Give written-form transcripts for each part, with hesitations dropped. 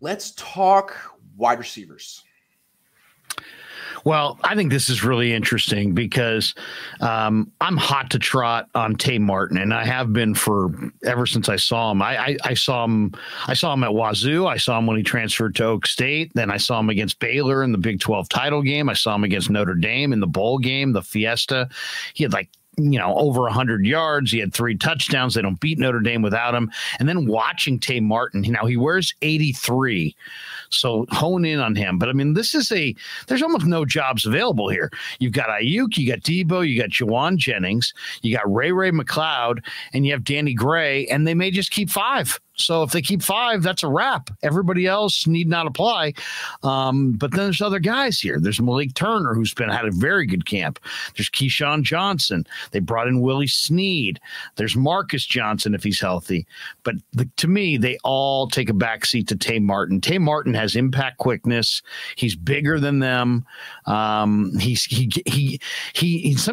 Let's talk wide receivers. Well, I think this is really interesting because I'm hot to trot on Tay Martin, and I have been ever since I saw him. I saw him at Wazoo. I saw him when he transferred to Oak State. Then I saw him against Baylor in the Big 12 title game. I saw him against Notre Dame in the bowl game, the Fiesta. He had over 100 yards. He had 3 touchdowns. They don't beat Notre Dame without him. And then watching Tay Martin, he wears 83. So hone in on him. But I mean, there's almost no jobs available here. You've got Ayuk, you got Debo, you got Juwan Jennings, you got Ray McLeod, and you have Danny Gray, and they may just keep 5. So if they keep 5, that's a wrap. Everybody else need not apply. But then there's other guys here. There's Malik Turner, who's had a very good camp. There's Keyshawn Johnson. They brought in Willie Snead. There's Marcus Johnson if he's healthy. But to me, they all take a backseat to Tay Martin. Tay Martin has impact quickness. He's bigger than them. Some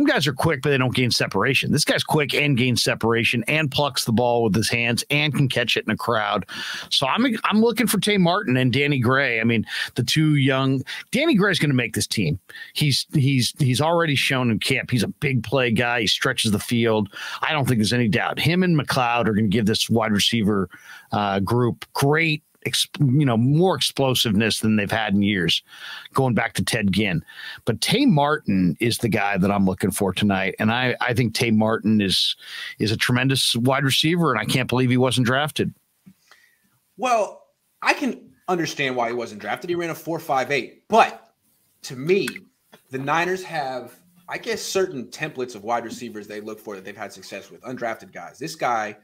guys are quick, but they don't gain separation. This guy's quick and gains separation and plucks the ball with his hands and can catch it in a crowd. So I'm looking for Tay Martin and Danny Gray. I mean, the two young. Danny Gray's going to make this team. He's already shown in camp. He's a big play guy. He stretches the field. I don't think there's any doubt. Him and McLeod are going to give this wide receiver group great, more explosiveness than they've had in years, going back to Ted Ginn. But Tay Martin is the guy that I'm looking for tonight, and I think Tay Martin is a tremendous wide receiver, and I can't believe he wasn't drafted. Well, I can understand why he wasn't drafted. He ran a 4.58, but to me, the Niners have, I guess, certain templates of wide receivers they look for that they've had success with. Undrafted guys. This guy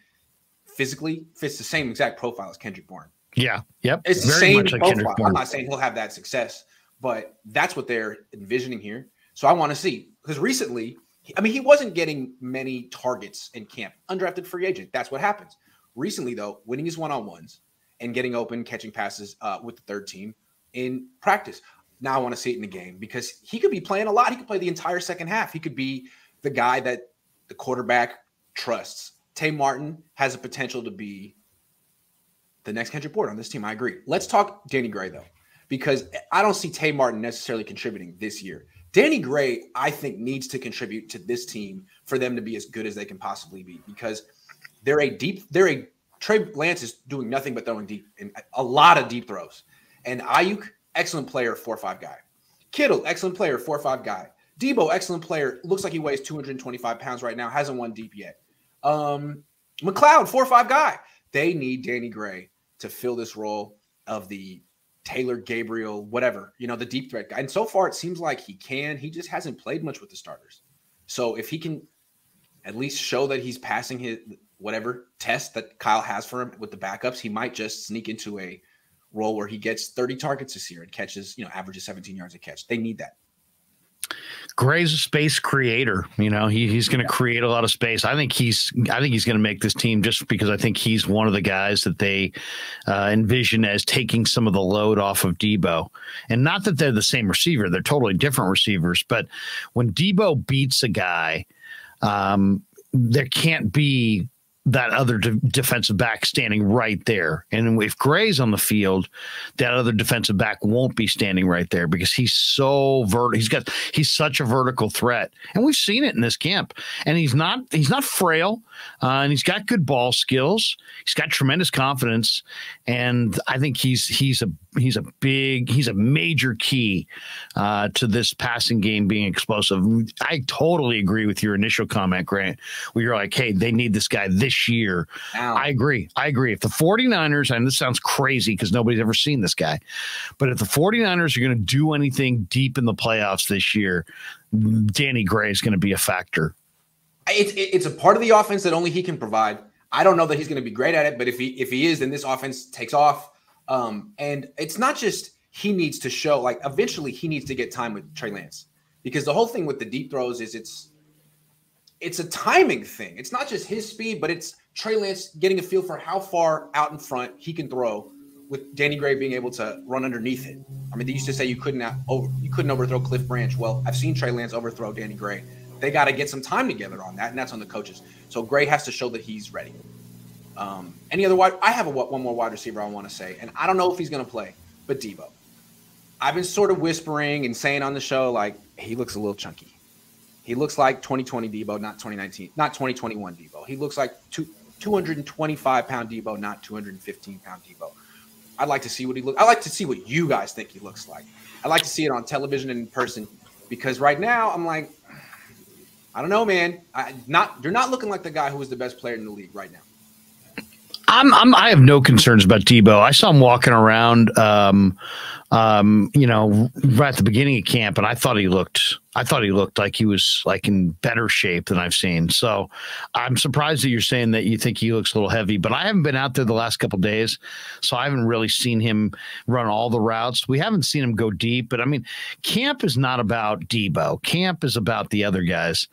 physically fits the same exact profile as Kendrick Bourne. Yeah. Yep. It's the same profile. I'm not saying he'll have that success, but that's what they're envisioning here. So I want to see, because recently, he wasn't getting many targets in camp. Undrafted free agent. That's what happens. Recently, though, winning his one-on-ones and getting open, catching passes with the third team in practice. Now I want to see it in the game because he could be playing a lot. He could play the entire second half. He could be the guy that the quarterback trusts. Tay Martin has a potential to be the next Kendrick Bourne on this team. I agree. Let's talk Danny Gray, though, because I don't see Tay Martin necessarily contributing this year. Danny Gray, I think, needs to contribute to this team for them to be as good as they can possibly be, because Trey Lance is doing nothing but throwing deep, and a lot of deep throws. And Ayuk, excellent player, 4.5 guy. Kittle, excellent player, 4.5 guy. Debo, excellent player. Looks like he weighs 225 pounds right now. Hasn't won deep yet. McLeod, 4.5 guy. They need Danny Gray to fill this role of the Taylor, Gabriel, whatever, the deep threat guy. And so far, it seems like he can. He just hasn't played much with the starters. So if he can at least show that he's passing his whatever test that Kyle has for him with the backups, he might just sneak into a role where he gets 30 targets this year and catches, averages 17 yards a catch. They need that. Gray's a space creator. He's going to create a lot of space. I think he's going to make this team just because I think he's one of the guys that they envision as taking some of the load off of Debo. And not that they're the same receiver. They're totally different receivers. But when Debo beats a guy, there can't be that other defensive back standing right there. And if Gray's on the field, that other defensive back won't be standing right there because he's so he's such a vertical threat. And we've seen it in this camp. And he's not frail, and he's got good ball skills. He's got tremendous confidence. And I think he's a major key to this passing game being explosive. I totally agree with your initial comment, Grant, where you're like, hey, they need this guy this year. Ow. I agree. If the 49ers, and this sounds crazy because nobody's ever seen this guy, but if the 49ers are going to do anything deep in the playoffs this year, Danny Gray is going to be a factor. It's a part of the offense that only he can provide. I don't know that he's going to be great at it, but if he is, then this offense takes off. And it's not just he needs to show, eventually he needs to get time with Trey Lance, because the whole thing with the deep throws is it's a timing thing. It's not just his speed, but it's Trey Lance getting a feel for how far out in front he can throw, with Danny Gray being able to run underneath it. I mean, they used to say you couldn't overthrow Cliff Branch. Well, I've seen Trey Lance overthrow Danny Gray. They got to get some time together on that, and that's on the coaches. So Gray has to show that he's ready. Any other wide? I have one more wide receiver I want to say, and I don't know if he's going to play, but Debo. I've been sort of whispering and saying on the show, like, he looks a little chunky. He looks like 2020 Debo, not 2019, not 2021 Debo. He looks like 225-pound Debo, not 215-pound Debo. I'd like to see what he looks. I like to see what you guys think he looks like. I like to see it on television and in person, because right now I'm like, I don't know, man. You're not looking like the guy who was the best player in the league right now. I have no concerns about Debo. I saw him walking around, right at the beginning of camp, and I thought he looked like he was like in better shape than I've seen. So I'm surprised that you're saying that you think he looks a little heavy, but I haven't been out there the last couple of days, so I haven't really seen him run all the routes. We haven't seen him go deep, but I mean, camp is not about Debo. Camp is about the other guys,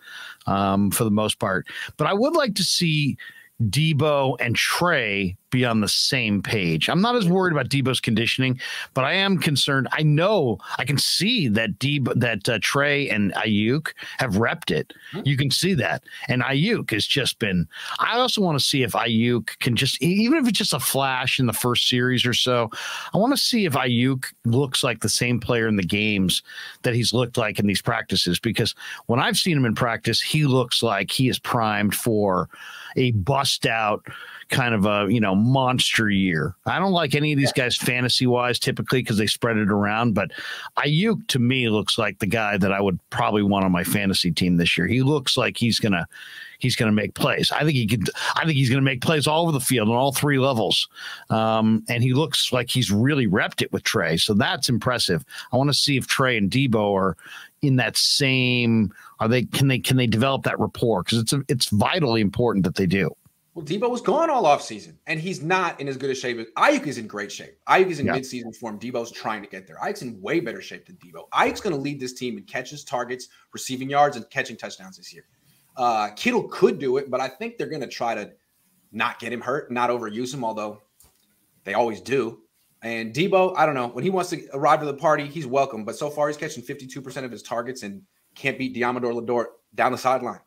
for the most part. But I would like to see Debo and Trey be on the same page. I'm not as worried about Debo's conditioning, but I am concerned. I know I can see that Trey and Ayuk have repped it. You can see that. And Ayuk has just been, I also want to see if Ayuk can just, even if it's just a flash in the first series or so, I want to see if Ayuk looks like the same player in the games that he's looked like in these practices, because when I've seen him in practice, he looks like he is primed for a bust out kind of a, monster year. I don't like any of these guys fantasy wise typically because they spread it around, but Ayuk to me looks like the guy that I would probably want on my fantasy team this year. He looks like he's going to make plays. I think he's going to make plays all over the field on all three levels. And he looks like he's really repped it with Trey. So that's impressive. I want to see if Trey and Debo are in that same, can they develop that rapport? Because it's vitally important that they do. Well, Debo was gone all offseason, and he's not in as good a shape. Ayuk is in great shape. Ayuk is in midseason form. Debo's trying to get there. Ayuk's in way better shape than Debo. Ayuk's going to lead this team in catches, targets, receiving yards, and catching touchdowns this year. Kittle could do it, but I think they're going to try to not get him hurt, not overuse him, although they always do. And Debo, I don't know. When he wants to arrive to the party, he's welcome. But so far, he's catching 52% of his targets and can't beat Diamador Lador down the sideline.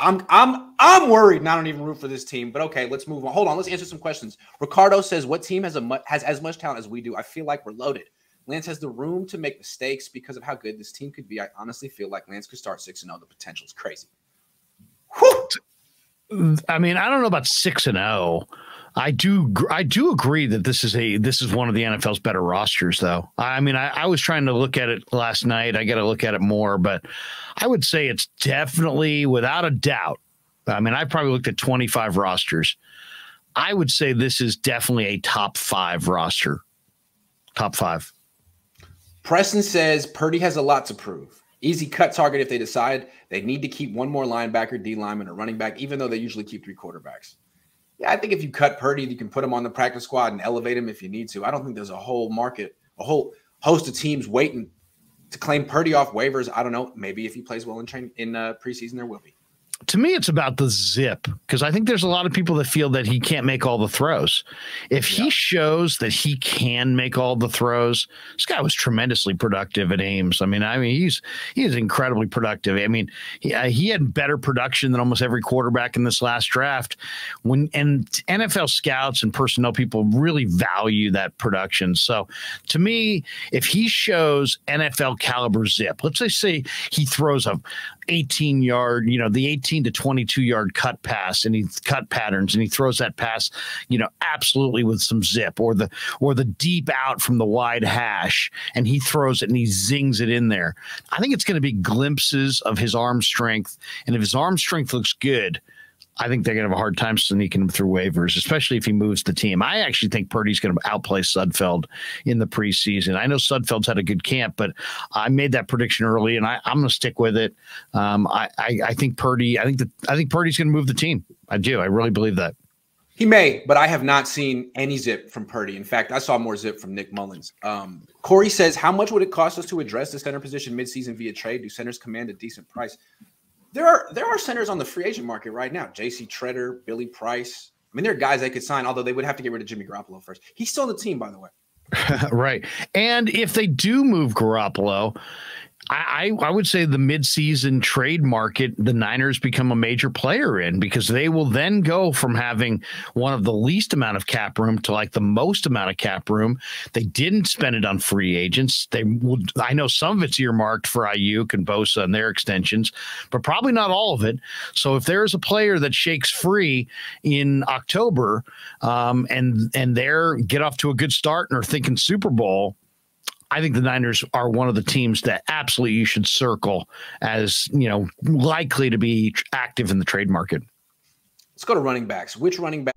I'm worried, and I don't even root for this team. But okay, let's move on. Hold on, let's answer some questions. Ricardo says, "What team has as much talent as we do? I feel like we're loaded. Lance has the room to make mistakes because of how good this team could be. I honestly feel like Lance could start 6-0. The potential is crazy." Whew. I mean, I don't know about 6-0. I do agree that this is one of the NFL's better rosters, though. I mean, I was trying to look at it last night. I got to look at it more, but I would say it's definitely, without a doubt. I mean, I probably looked at 25 rosters. I would say this is definitely a top 5 roster. Top 5. Preston says Purdy has a lot to prove. Easy cut target if they decide they need to keep one more linebacker, D lineman, or running back, even though they usually keep 3 quarterbacks. Yeah, I think if you cut Purdy, you can put him on the practice squad and elevate him if you need to. I don't think there's a whole market, a whole host of teams waiting to claim Purdy off waivers. I don't know. Maybe if he plays well in preseason, there will be. To me, it's about the zip, because I think there's a lot of people that feel that he can't make all the throws. If he shows that he can make all the throws, this guy was tremendously productive at Ames. I mean, he is incredibly productive. I mean, he had better production than almost every quarterback in this last draft. And NFL scouts and personnel people really value that production. So to me, if he shows NFL caliber zip, let's say he throws a 18-yard, the 18 to 22-yard cut pass, and he cut patterns, and he throws that pass, absolutely with some zip, or the deep out from the wide hash, and he throws it and he zings it in there. I think it's going to be glimpses of his arm strength, and if his arm strength looks good, I think they're going to have a hard time sneaking him through waivers, especially if he moves the team. I actually think Purdy's going to outplay Sudfeld in the preseason. I know Sudfeld's had a good camp, but I made that prediction early, and I'm going to stick with it. I think Purdy. I think Purdy's going to move the team. I do. I really believe that. He may, but I have not seen any zip from Purdy. In fact, I saw more zip from Nick Mullins. Corey says, "How much would it cost us to address the center position midseason via trade? Do centers command a decent price?" There are centers on the free agent market right now. J.C. Treader, Billy Price. I mean, there are guys they could sign, although they would have to get rid of Jimmy Garoppolo first. He's still on the team, by the way. Right. And if they do move Garoppolo, I would say the midseason trade market, the Niners become a major player in, because they will then go from having one of the least amount of cap room to like the most amount of cap room. They didn't spend it on free agents. I know some of it's earmarked for Ayuk and Bosa and their extensions, but probably not all of it. So if there's a player that shakes free in October and they're get off to a good start and are thinking Super Bowl, I think the Niners are one of the teams that absolutely you should circle as, likely to be active in the trade market. Let's go to running backs. Which running back?